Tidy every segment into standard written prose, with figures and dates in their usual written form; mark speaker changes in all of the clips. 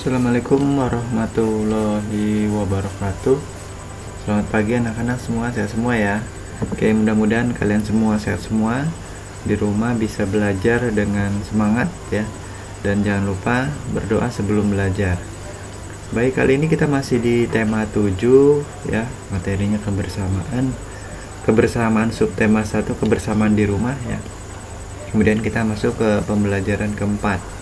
Speaker 1: Assalamualaikum warahmatullahi wabarakatuh. Selamat pagi anak-anak semua, sehat semua ya. Oke, mudah-mudahan kalian semua sehat semua, di rumah bisa belajar dengan semangat ya. Dan jangan lupa berdoa sebelum belajar. Baik, kali ini kita masih di tema 7 ya, materinya kebersamaan. Kebersamaan subtema 1, kebersamaan di rumah ya. Kemudian kita masuk ke pembelajaran keempat.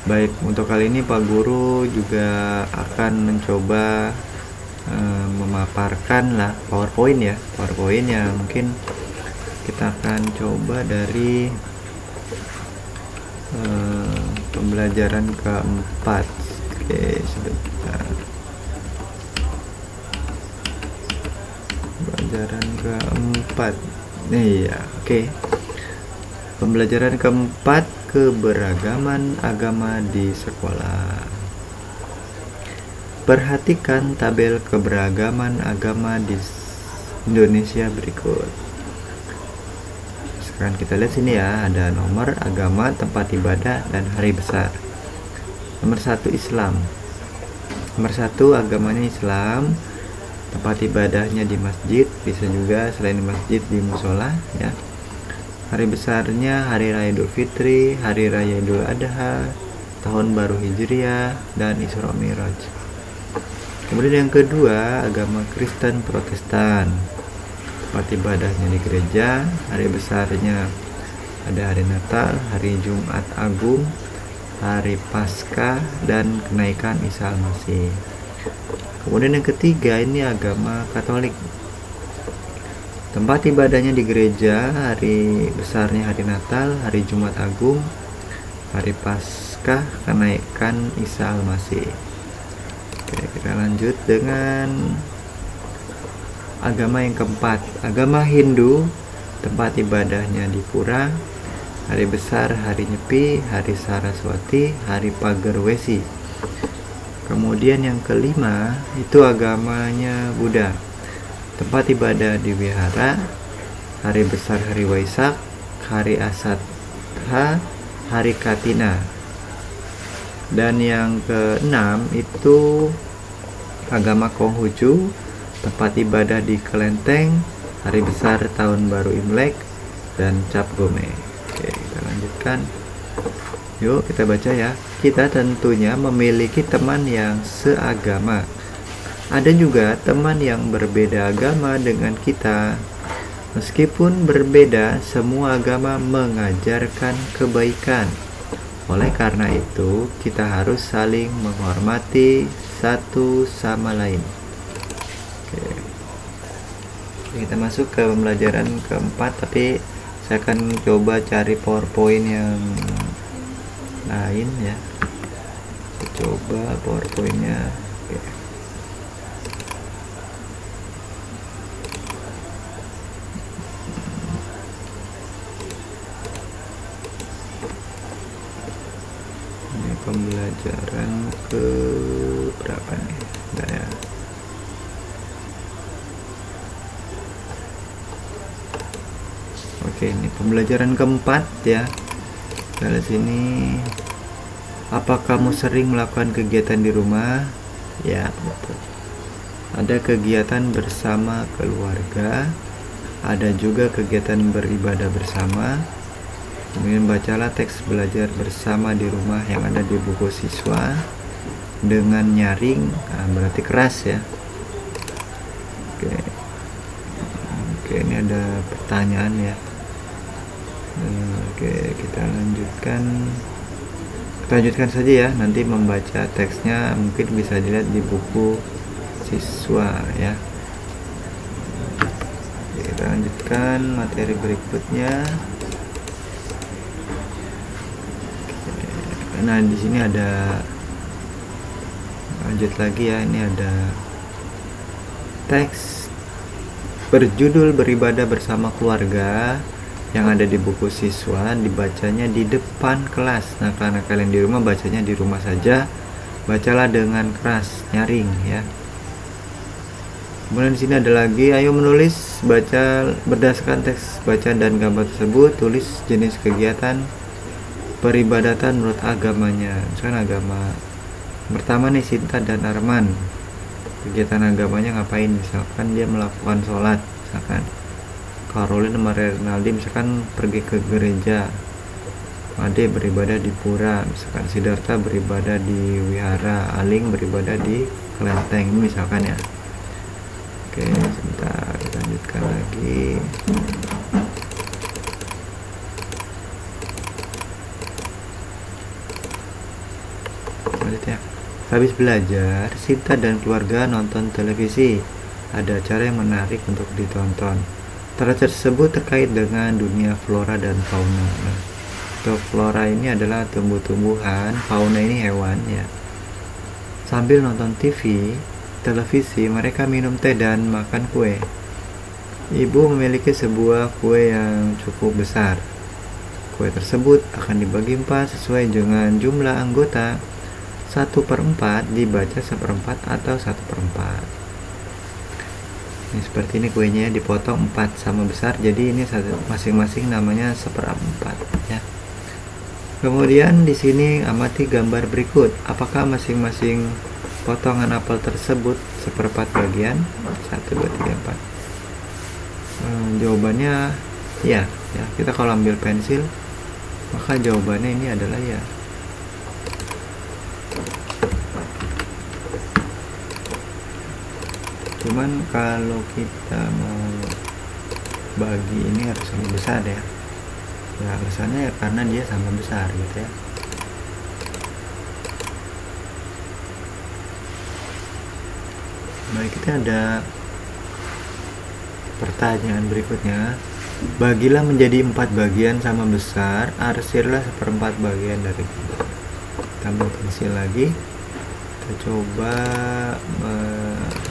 Speaker 1: Baik, untuk kali ini Pak Guru juga akan mencoba memaparkan lah PowerPoint ya, PowerPoint yang mungkin kita akan coba dari pembelajaran keempat. Oke, sebentar. Pembelajaran keempat. Nih ya, oke. Pembelajaran keempat, keberagaman agama di sekolah. Perhatikan tabel keberagaman agama di Indonesia berikut. Sekarang kita lihat sini ya, ada nomor agama, tempat ibadah, dan hari besar. Nomor 1 Islam. Nomor 1 agamanya Islam, tempat ibadahnya di masjid, bisa juga selain di masjid di musola ya. Hari besarnya Hari Raya Idul Fitri, Hari Raya Idul Adha, Tahun Baru Hijriah, dan Isra Mi'raj. Kemudian yang kedua, agama Kristen Protestan. Tempat ibadahnya di gereja, hari besarnya ada hari Natal, hari Jumat Agung, hari Paskah, dan kenaikan Isa Al-Masih. Kemudian yang ketiga, ini agama Katolik. Tempat ibadahnya di gereja, hari besarnya hari Natal, hari Jumat Agung, hari Paskah, kenaikan Isa Al-Masih. Oke, kita lanjut dengan agama yang keempat, agama Hindu. Tempat ibadahnya di pura, hari besar hari Nyepi, hari Saraswati, hari Pagar Wesi. Kemudian yang kelima, itu agamanya Buddha. Tempat ibadah di wihara, hari besar hari Waisak, hari Asadha, hari Katina. Dan yang keenam itu agama Konghucu. Tempat ibadah di Kelenteng, hari besar Tahun Baru Imlek, dan Cap Gome. Oke, kita lanjutkan. Yuk kita baca ya. Kita tentunya memiliki teman yang seagama. Ada juga teman yang berbeda agama dengan kita. Meskipun berbeda, semua agama mengajarkan kebaikan. Oleh karena itu, kita harus saling menghormati satu sama lain. Oke. Kita masuk ke pembelajaran keempat, tapi saya akan coba cari PowerPoint yang lain ya. Coba PowerPointnya. Oke. Pembelajaran ke berapa nih? Nah, ya. Oke, ini pembelajaran keempat ya. Dari sini, apa kamu sering melakukan kegiatan di rumah? Ya, betul. Ada kegiatan bersama keluarga, ada juga kegiatan beribadah bersama. Kemudian bacalah teks belajar bersama di rumah yang ada di buku siswa dengan nyaring, berarti keras ya. Oke, ini ada pertanyaan ya. Oke, kita lanjutkan saja ya. Nanti membaca teksnya mungkin bisa dilihat di buku siswa ya. Oke, kita lanjutkan materi berikutnya. Nah, di sini ada, lanjut lagi ya, ini ada teks berjudul beribadah bersama keluarga yang ada di buku siswa, dibacanya di depan kelas. Nah, karena kalian di rumah bacanya di rumah saja, bacalah dengan keras, nyaring ya. Kemudian di sini ada lagi, ayo menulis, baca berdasarkan teks bacaan dan gambar tersebut, tulis jenis kegiatan peribadatan menurut agamanya. Misalkan agama Pertama nih, Sinta dan Arman. Kegiatan agamanya ngapain? Misalkan dia melakukan sholat, misalkan Caroline sama Renaldi misalkan pergi ke gereja, Ade beribadah di pura, misalkan Siddhartha beribadah di wihara, Aling beribadah di kelenteng, misalkan ya. Oke, sebentar, kita lanjutkan lagi. Lanjutnya, habis belajar, Sinta dan keluarga nonton televisi. Ada acara yang menarik untuk ditonton. Acara tersebut terkait dengan dunia flora dan fauna. Nah, untuk flora ini adalah tumbuh-tumbuhan, fauna ini hewan ya. Sambil nonton televisi, mereka minum teh dan makan kue. Ibu memiliki sebuah kue yang cukup besar. Kue tersebut akan dibagi 4 sesuai dengan jumlah anggota. 1/4 dibaca 1/4 atau 1/4. Ini seperti ini kuenya, dipotong 4 sama besar, jadi ini masing-masing namanya 1/4 ya. Kemudian di sini amati gambar berikut. Apakah masing-masing potongan apel tersebut 1/4 bagian? 1, 2, 3, 4. Jawabannya ya. Kita kalau ambil pensil, maka jawabannya ini adalah ya. Cuman kalau kita mau bagi ini harus sama besar ya. Ya alasannya ya karena dia sama besar gitu ya. Baik, kita ada pertanyaan berikutnya. Bagilah menjadi 4 bagian sama besar, arsirlah 1/4 bagian dari itu. Kita ambil pensil lagi. Kita coba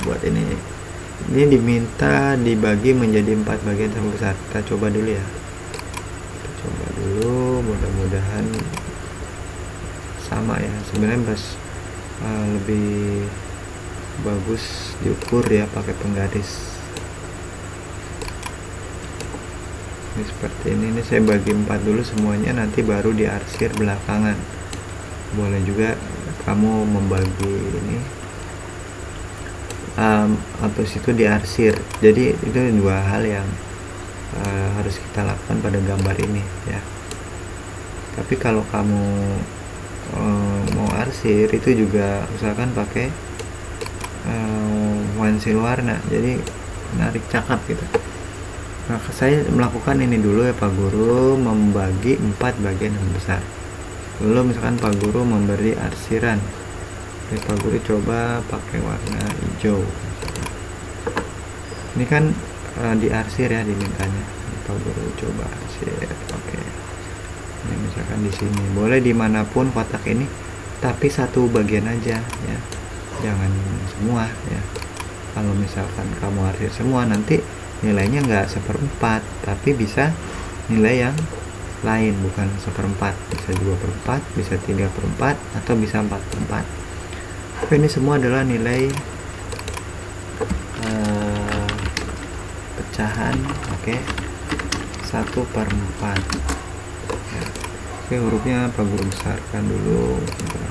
Speaker 1: buat ini diminta dibagi menjadi 4 bagian sama besar. Kita coba dulu ya, mudah-mudahan sama ya. Sebenarnya lebih bagus diukur ya pakai penggaris. Ini seperti ini saya bagi 4 dulu semuanya, nanti baru diarsir belakangan. Boleh juga kamu membagi ini habis itu diarsir. Jadi itu 2 hal yang harus kita lakukan pada gambar ini ya. Tapi kalau kamu mau arsir itu juga usahakan pakai pensil warna, jadi menarik cakap gitu. Nah, saya melakukan ini dulu ya Pak Guru, membagi 4 bagian yang besar. Lalu misalkan Pak Guru memberi arsiran, jadi Pak Guru coba pakai warna hijau. Ini kan diarsir ya dimintanya. Pak Guru coba arsir. Oke. Ini misalkan di sini, boleh dimanapun kotak ini, tapi 1 bagian aja ya, jangan semua ya. Kalau misalkan kamu arsir semua, nanti nilainya nggak 1/4, tapi bisa nilai yang lain, bukan 1/4, bisa 2/4, bisa 3/4, atau bisa 4/4. Tapi ini semua adalah nilai pecahan. Oke, 1/4 ya. Oke, hurufnya Pak Guru besarkan dulu,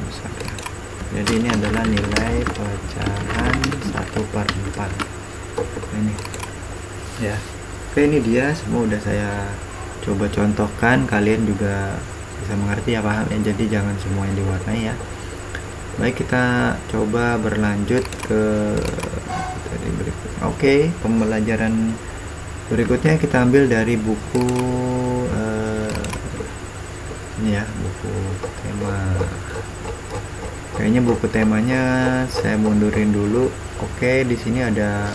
Speaker 1: besar ya. Jadi ini adalah nilai pecahan 1/4 ini ya. Oke, ini dia semua udah saya coba contohkan, kalian juga bisa mengerti ya, paham ya. Jadi jangan semua yang diwarnai ya. Baik, kita coba berlanjut ke materi berikutnya. Oke, pembelajaran berikutnya kita ambil dari buku ini ya, buku tema. Kayaknya buku temanya saya mundurin dulu. Oke, di sini ada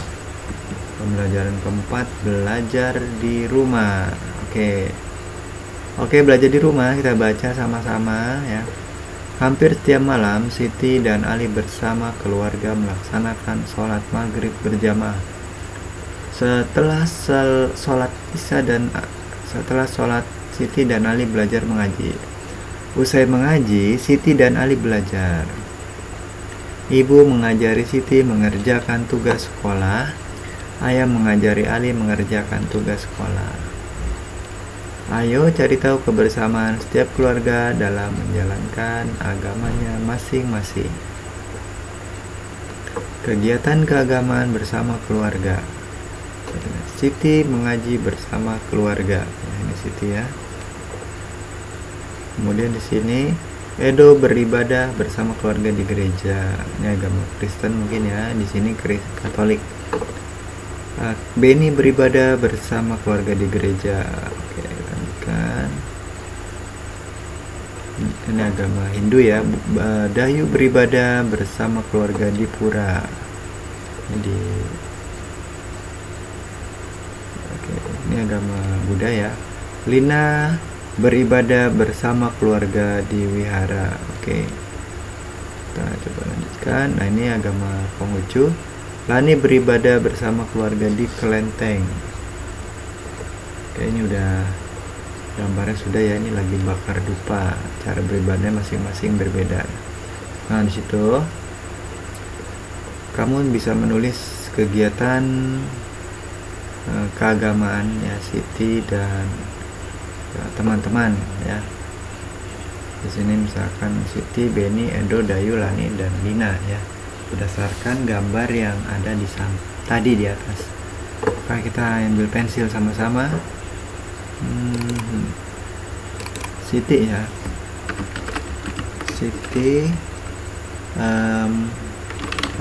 Speaker 1: pembelajaran keempat, belajar di rumah. Oke, belajar di rumah, kita baca sama-sama ya. Hampir setiap malam Siti dan Ali bersama keluarga melaksanakan sholat maghrib berjamaah. Setelah sholat Siti dan Ali belajar mengaji. Usai mengaji, Siti dan Ali belajar. Ibu mengajari Siti mengerjakan tugas sekolah. Ayah mengajari Ali mengerjakan tugas sekolah. Ayo cari tahu kebersamaan setiap keluarga dalam menjalankan agamanya masing-masing. kegiatan keagamaan bersama keluarga. Siti mengaji bersama keluarga. Ini Siti ya. Kemudian di sini Edo beribadah bersama keluarga di gereja. Ini agama Kristen mungkin ya. Di sini Katolik. Beni beribadah bersama keluarga di gereja. Oke, lanjutkan. Ini agama Hindu ya. Dayu beribadah bersama keluarga di pura. Ini agama Buddha ya. Lina beribadah bersama keluarga di wihara. Oke, kita coba lanjutkan. Nah, ini agama Konghucu. Lani beribadah bersama keluarga di kelenteng. Oke, ini udah gambarnya sudah ya. Ini lagi bakar dupa. Cara beribadahnya masing-masing berbeda. Nah, di situ kamu bisa menulis kegiatan keagamaan ya Siti dan teman-teman ya. Di sini misalkan Siti, Beni, Edo, Dayu, Lani, dan Lina ya, berdasarkan gambar yang ada tadi di atas. Maka kita ambil pensil sama-sama. Siti ya. Siti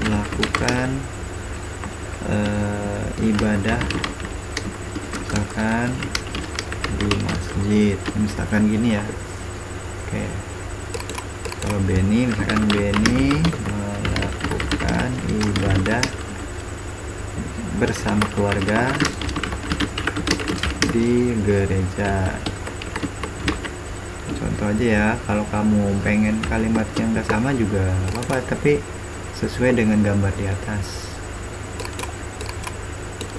Speaker 1: melakukan ibadah misalkan di masjid, misalkan gini ya. Oke, kalau Beni, misalkan Beni melakukan ibadah bersama keluarga di gereja. Contoh aja ya. Kalau kamu pengen kalimat yang gak sama juga apa-apa, tapi sesuai dengan gambar di atas.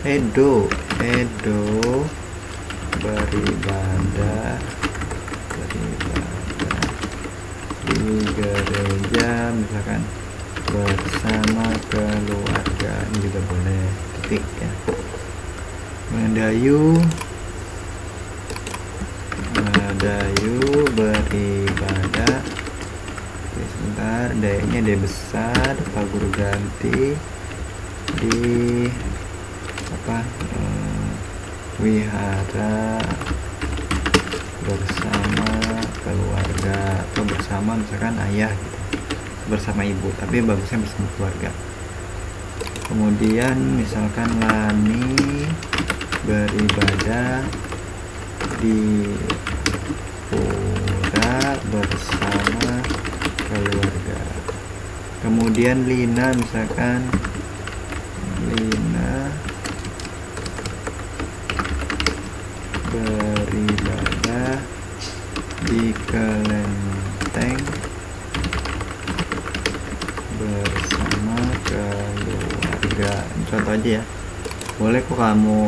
Speaker 1: Edo beribadah di gereja misalkan bersama keluarga. Ini juga boleh titik ya. Dayu beribadah. Oke, sebentar. Dayanya D besar, Pak Guru ganti di wihara bersama keluarga, atau bersama misalkan ayah gitu, bersama ibu, tapi bagusnya bersama keluarga. Kemudian misalkan Lani beribadah di pura bersama keluarga. Kemudian Lina misalkan beribadah di kelenteng bersama keluarga. Contoh aja ya. Boleh kok kamu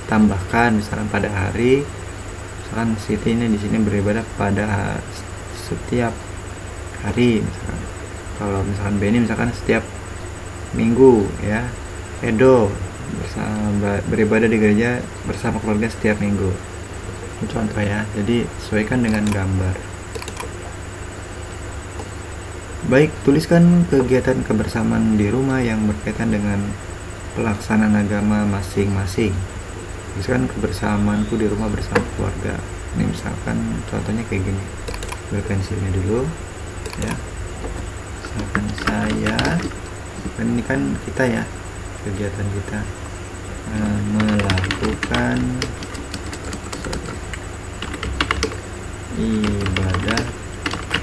Speaker 1: tambahkan misalkan pada hari, misalkan Siti ini di sini beribadah pada setiap hari misalkan. Kalau misalkan Beni misalkan setiap minggu ya. Edo beribadah di gereja bersama keluarga setiap minggu. Ini contoh ya. Jadi sesuaikan dengan gambar. Baik, tuliskan kegiatan kebersamaan di rumah yang berkaitan dengan pelaksanaan agama masing-masing. Misalkan kebersamaanku di rumah bersama keluarga. Ini misalkan contohnya kayak gini. Ambil pensilnya dulu ya. Misalkan saya, ini kan kita ya, kegiatan kita melakukan ibadah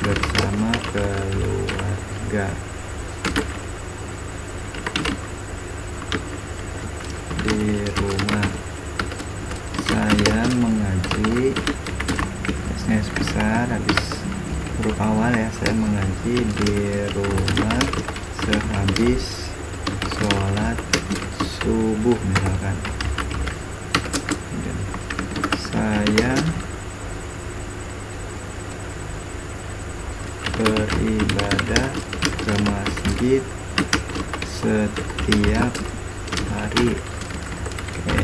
Speaker 1: bersama keluarga di rumah. Saya mengaji, S-nya besar, habis huruf awal ya. Saya mengaji di rumah sehabis sholat subuh misalkan. Saya beribadah ke masjid setiap hari. Oke.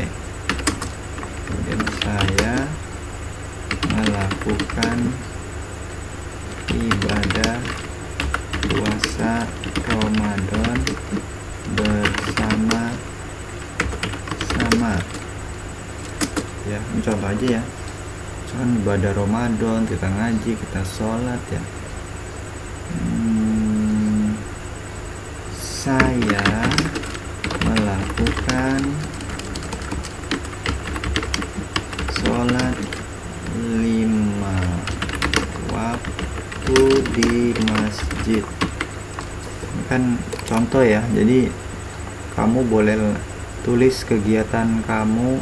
Speaker 1: Kemudian saya melakukan ibadah puasa Ramadan bersama-sama. Ya, mencoba aja ya. Misalkan ibadah Ramadan, kita ngaji, kita sholat ya. Saya melakukan sholat 5 waktu di masjid. Ini kan contoh ya, jadi kamu boleh tulis kegiatan kamu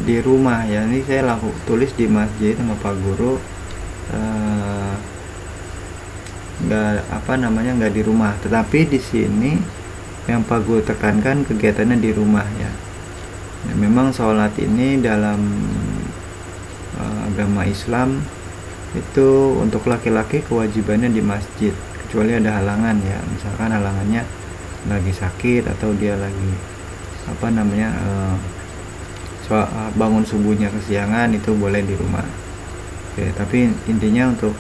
Speaker 1: di rumah ya. Ini saya tulis di masjid sama Pak Guru, nggak di rumah, tetapi di sini yang Pak Guru tekankan kegiatannya di rumah ya. Memang sholat ini dalam agama Islam itu untuk laki-laki kewajibannya di masjid, kecuali ada halangan ya, misalkan halangannya lagi sakit atau dia lagi bangun subuhnya kesiangan, itu boleh di rumah. Oke, tapi intinya untuk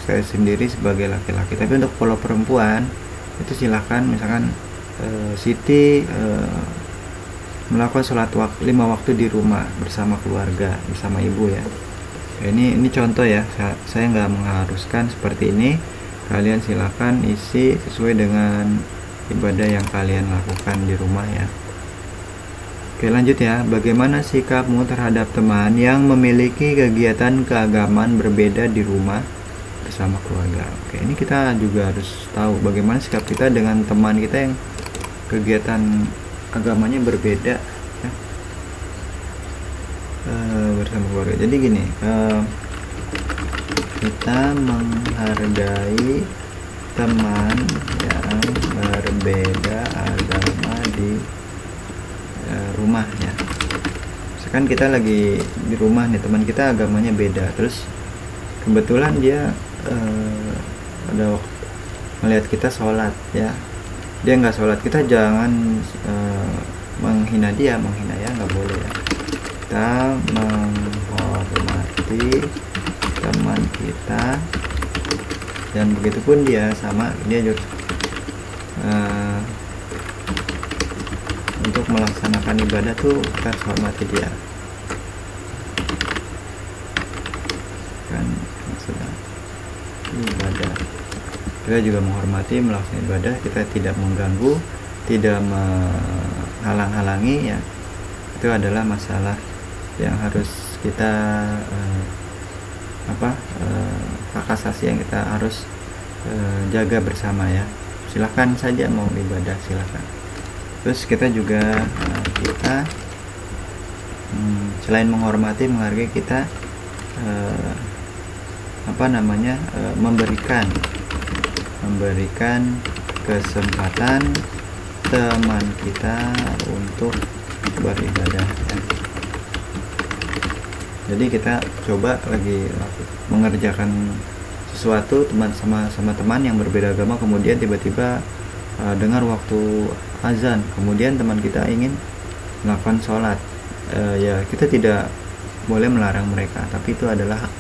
Speaker 1: saya sendiri sebagai laki-laki. Tapi untuk kalau perempuan itu silahkan, misalkan Siti melakukan sholat 5 waktu di rumah bersama keluarga, bersama ibu ya. Ini contoh ya, saya nggak mengharuskan seperti ini. Kalian silahkan isi sesuai dengan ibadah yang kalian lakukan di rumah ya. Oke, lanjut ya. Bagaimana sikapmu terhadap teman yang memiliki kegiatan keagamaan berbeda di rumah bersama keluarga? Oke, ini kita juga harus tahu bagaimana sikap kita dengan teman kita yang kegiatan agamanya berbeda ya, bersama keluarga. Jadi gini, kita menghargai teman yang berbeda agama di rumah ya. Misalkan kita lagi di rumah nih, teman kita agamanya beda, terus kebetulan dia ada melihat kita sholat ya, dia nggak sholat, kita jangan menghina dia, ya nggak boleh ya. Kita menghormati teman kita, dan begitupun dia juga untuk melaksanakan ibadah tuh kita harus hormati dia kan, sedang ibadah. Kita juga menghormati melaksanakan ibadah, kita tidak mengganggu, tidak menghalang-halangi ya. Itu adalah masalah yang harus kita hak asasi yang kita harus jaga bersama ya. Silahkan saja mau ibadah, silahkan. Terus kita juga selain menghormati, menghargai, kita memberikan kesempatan teman kita untuk beribadah ya. Jadi kita coba lagi mengerjakan sesuatu sama teman yang berbeda agama, kemudian tiba-tiba dengar waktu azan, kemudian teman kita ingin melakukan sholat, ya kita tidak boleh melarang mereka, tapi itu adalah hak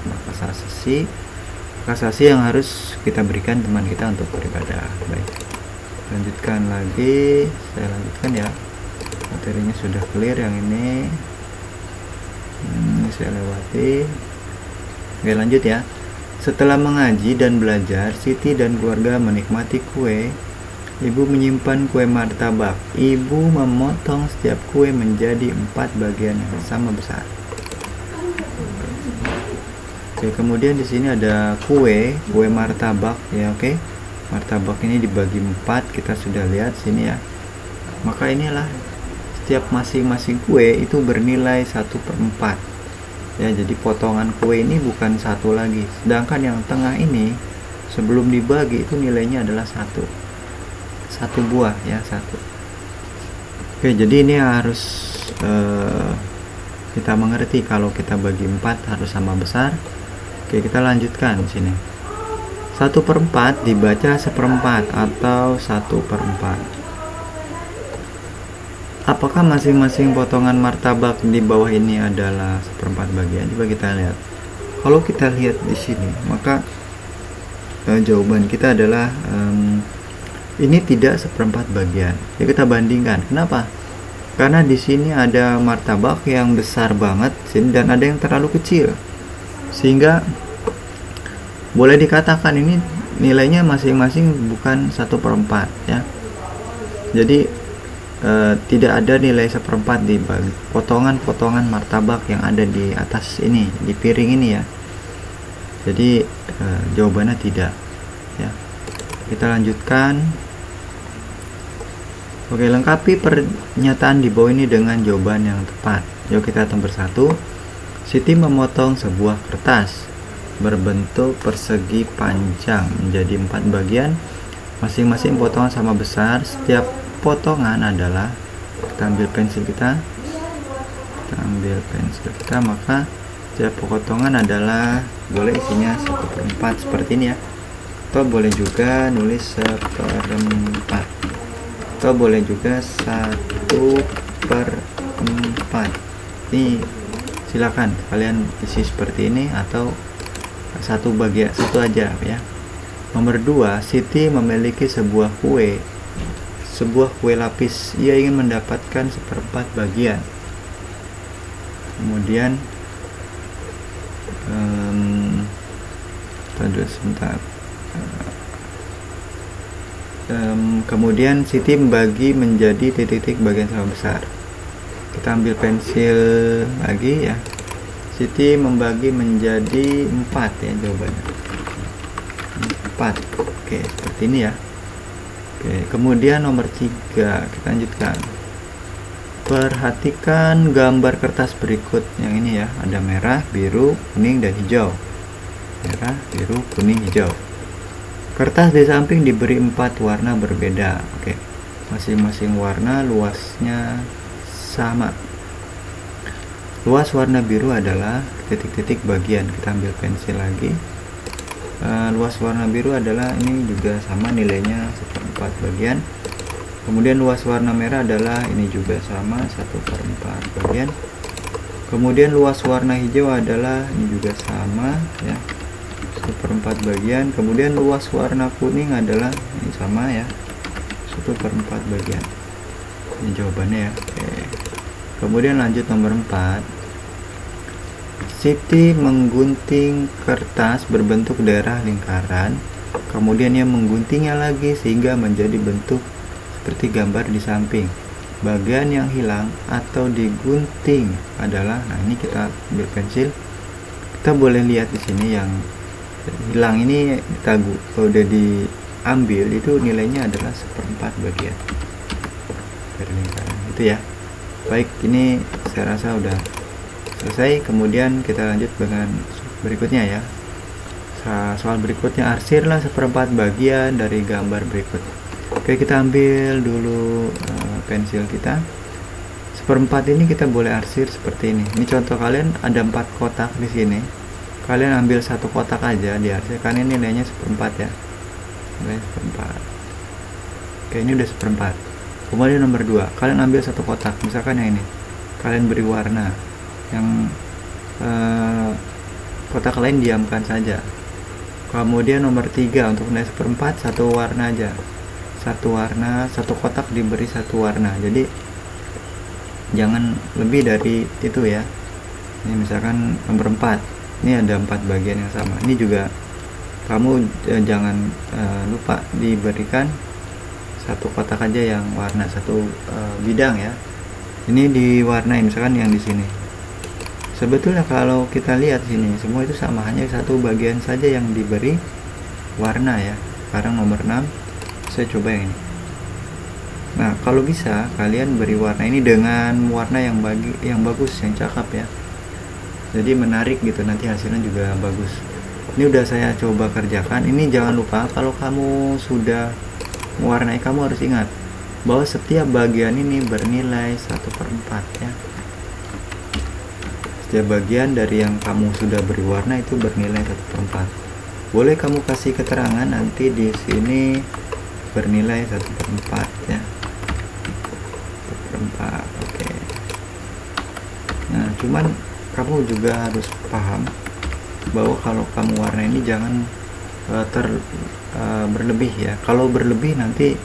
Speaker 1: asasi yang harus kita berikan teman kita untuk beribadah. Baik, lanjutkan lagi, saya lanjutkan ya, materinya sudah clear yang ini saya lewati. Oke, lanjut ya. Setelah mengaji dan belajar, Siti dan keluarga menikmati kue. Ibu menyimpan kue martabak. Ibu memotong setiap kue menjadi 4 bagian yang sama besar. Oke, kemudian di sini ada kue martabak ya. Oke, martabak ini dibagi 4, kita sudah lihat sini ya. Maka inilah setiap masing-masing kue itu bernilai 1/4 ya. Jadi potongan kue ini bukan satu lagi, sedangkan yang tengah ini sebelum dibagi itu nilainya adalah satu buah ya, 1. Oke, jadi ini harus kita mengerti kalau kita bagi 4 harus sama besar. Oke, kita lanjutkan sini. 1/4 dibaca 1/4 atau 1/4. Apakah masing-masing potongan martabak di bawah ini adalah 1/4 bagian? Coba kita lihat. Kalau kita lihat di sini, maka jawaban kita adalah ini tidak seperempat bagian. Ya, kita bandingkan. Kenapa? Karena di sini ada martabak yang besar banget dan ada yang terlalu kecil, sehingga boleh dikatakan ini nilainya masing-masing bukan 1/4 ya. Jadi tidak ada nilai 1/4 di potongan-potongan martabak yang ada di atas ini, di piring ini ya. Jadi jawabannya tidak ya. Kita lanjutkan. Oke, lengkapi pernyataan di bawah ini dengan jawaban yang tepat. Yuk kita nomor 1. Siti memotong sebuah kertas berbentuk persegi panjang menjadi 4 bagian, masing-masing potongan sama besar. Setiap potongan adalah, kita ambil pensil kita, maka setiap potongan adalah boleh isinya 1/4 seperti ini ya, atau boleh juga nulis 1/4, atau boleh juga 1/4. Ini silakan kalian isi seperti ini, atau satu aja ya. Nomor 2, Siti memiliki sebuah kue lapis. Ia ingin mendapatkan 1/4 bagian. Kemudian sebentar. Kemudian Siti membagi menjadi titik-titik bagian sama besar. Kita ambil pensil lagi ya. Siti membagi menjadi 4 ya jawabannya. 4. Oke, seperti ini ya. Oke, kemudian nomor 3, kita lanjutkan. Perhatikan gambar kertas berikut yang ini ya. Ada merah, biru, kuning, dan hijau. Merah, biru, kuning, hijau. Kertas di samping diberi 4 warna berbeda. Oke, masing-masing warna luasnya sama. Luas warna biru adalah titik-titik bagian. Kita ambil pensil lagi. Luas warna biru adalah ini juga sama nilainya 1/4 bagian. Kemudian luas warna merah adalah ini juga sama 1/4 bagian. Kemudian luas warna hijau adalah ini juga sama ya, 1/4 bagian. Kemudian luas warna kuning adalah ini sama ya, 1/4 bagian. Ini jawabannya ya. Oke. Kemudian lanjut nomor 4. Siti menggunting kertas berbentuk daerah lingkaran, kemudian ia mengguntingnya lagi sehingga menjadi bentuk seperti gambar di samping. Bagian yang hilang atau digunting adalah, nah ini kita ambil pensil, kita boleh lihat di sini yang hilang ini kita udah diambil, itu nilainya adalah 1/4 bagian dari lingkaran itu ya. Baik, ini saya rasa udah selesai. Kemudian kita lanjut dengan berikutnya ya. Soal berikutnya, arsirlah 1/4 bagian dari gambar berikut. Oke, kita ambil dulu pensil kita. 1/4 ini kita boleh arsir seperti ini. Ini contoh kalian ada 4 kotak di sini. Kalian ambil 1 kotak aja diarsir, karena ini nilainya 1/4 ya. Nilai 1/4. Oke, ini udah 1/4. Kemudian nomor 2, kalian ambil 1 kotak, misalkan yang ini. Kalian beri warna. Yang kotak lain diamkan saja. Kemudian nomor 3, untuk nilai 1/4 1 warna aja. 1 warna, 1 kotak diberi 1 warna. Jadi jangan lebih dari itu ya. Ini misalkan nomor 4. Ini ada 4 bagian yang sama. Ini juga kamu jangan lupa diberikan 1 kotak aja yang warna, 1 bidang ya. Ini diwarnai misalkan yang di sini. Sebetulnya kalau kita lihat sini semua itu sama, hanya 1 bagian saja yang diberi warna ya. Sekarang nomor 6, saya coba yang ini. Nah, kalau bisa kalian beri warna ini dengan warna yang bagus, yang cakep ya. Jadi menarik gitu, nanti hasilnya juga bagus. Ini udah saya coba kerjakan. Ini jangan lupa kalau kamu sudah mewarnai, kamu harus ingat bahwa setiap bagian ini bernilai 1/4 ya. Setiap bagian dari yang kamu sudah beri warna itu bernilai 1/4. Boleh kamu kasih keterangan nanti di sini bernilai 1/4 ya. 1/4. Oke. Nah, cuman kamu juga harus paham bahwa kalau kamu warna ini jangan berlebih ya. Kalau berlebih nanti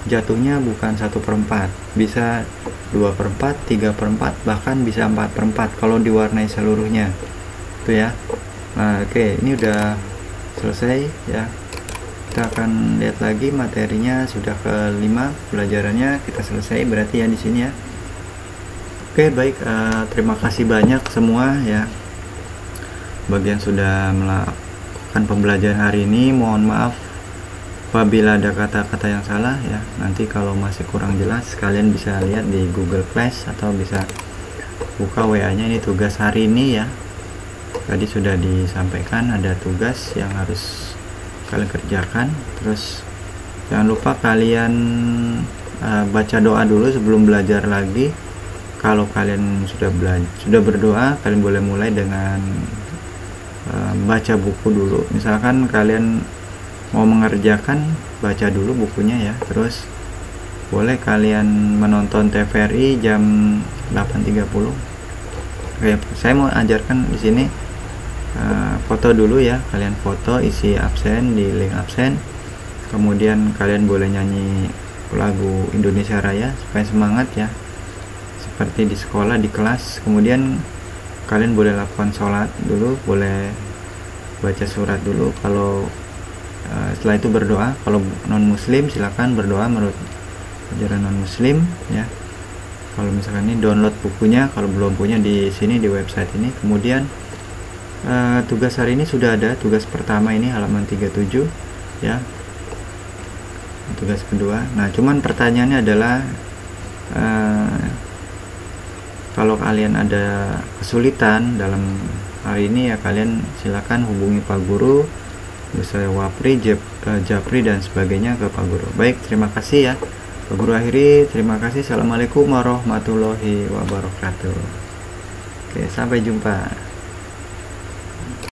Speaker 1: jatuhnya bukan 1/4, bisa 2/4, 3/4, bahkan bisa 4/4 kalau diwarnai seluruhnya itu ya. Nah oke, ini udah selesai ya. Kita akan lihat lagi materinya, sudah ke-5 pelajarannya kita selesai berarti ya di sini ya. Oke baik, terima kasih banyak semua ya bagi yang sudah melakukan pembelajaran hari ini. Mohon maaf apabila ada kata-kata yang salah ya. Nanti kalau masih kurang jelas kalian bisa lihat di Google Class atau bisa buka WA-nya. Ini tugas hari ini ya. Tadi sudah disampaikan ada tugas yang harus kalian kerjakan. Terus jangan lupa kalian baca doa dulu sebelum belajar lagi. Kalau kalian sudah berdoa, kalian boleh mulai dengan baca buku dulu. Misalkan kalian mau mengerjakan, baca dulu bukunya ya. Terus boleh kalian menonton TVRI jam 8.30. Oke, saya mau ajarkan di sini foto dulu ya. Kalian foto isi absen di link absen. Kemudian kalian boleh nyanyi lagu Indonesia Raya supaya semangat ya, seperti di sekolah, di kelas. Kemudian kalian boleh lakukan sholat dulu, boleh baca surat dulu. Kalau setelah itu berdoa. Kalau non muslim silakan berdoa menurut ajaran non muslim ya. Kalau misalkan ini download bukunya, kalau belum punya di sini di website ini. Kemudian tugas hari ini sudah ada, tugas pertama ini halaman 37 ya, tugas kedua. Nah cuman pertanyaannya adalah kalau kalian ada kesulitan dalam hari ini ya, kalian silakan hubungi Pak Guru, bisa Wapri, Japri dan sebagainya ke Pak Guru. Baik, terima kasih ya Pak Guru akhiri. Terima kasih. Assalamualaikum warahmatullahi wabarakatuh. Oke, sampai jumpa.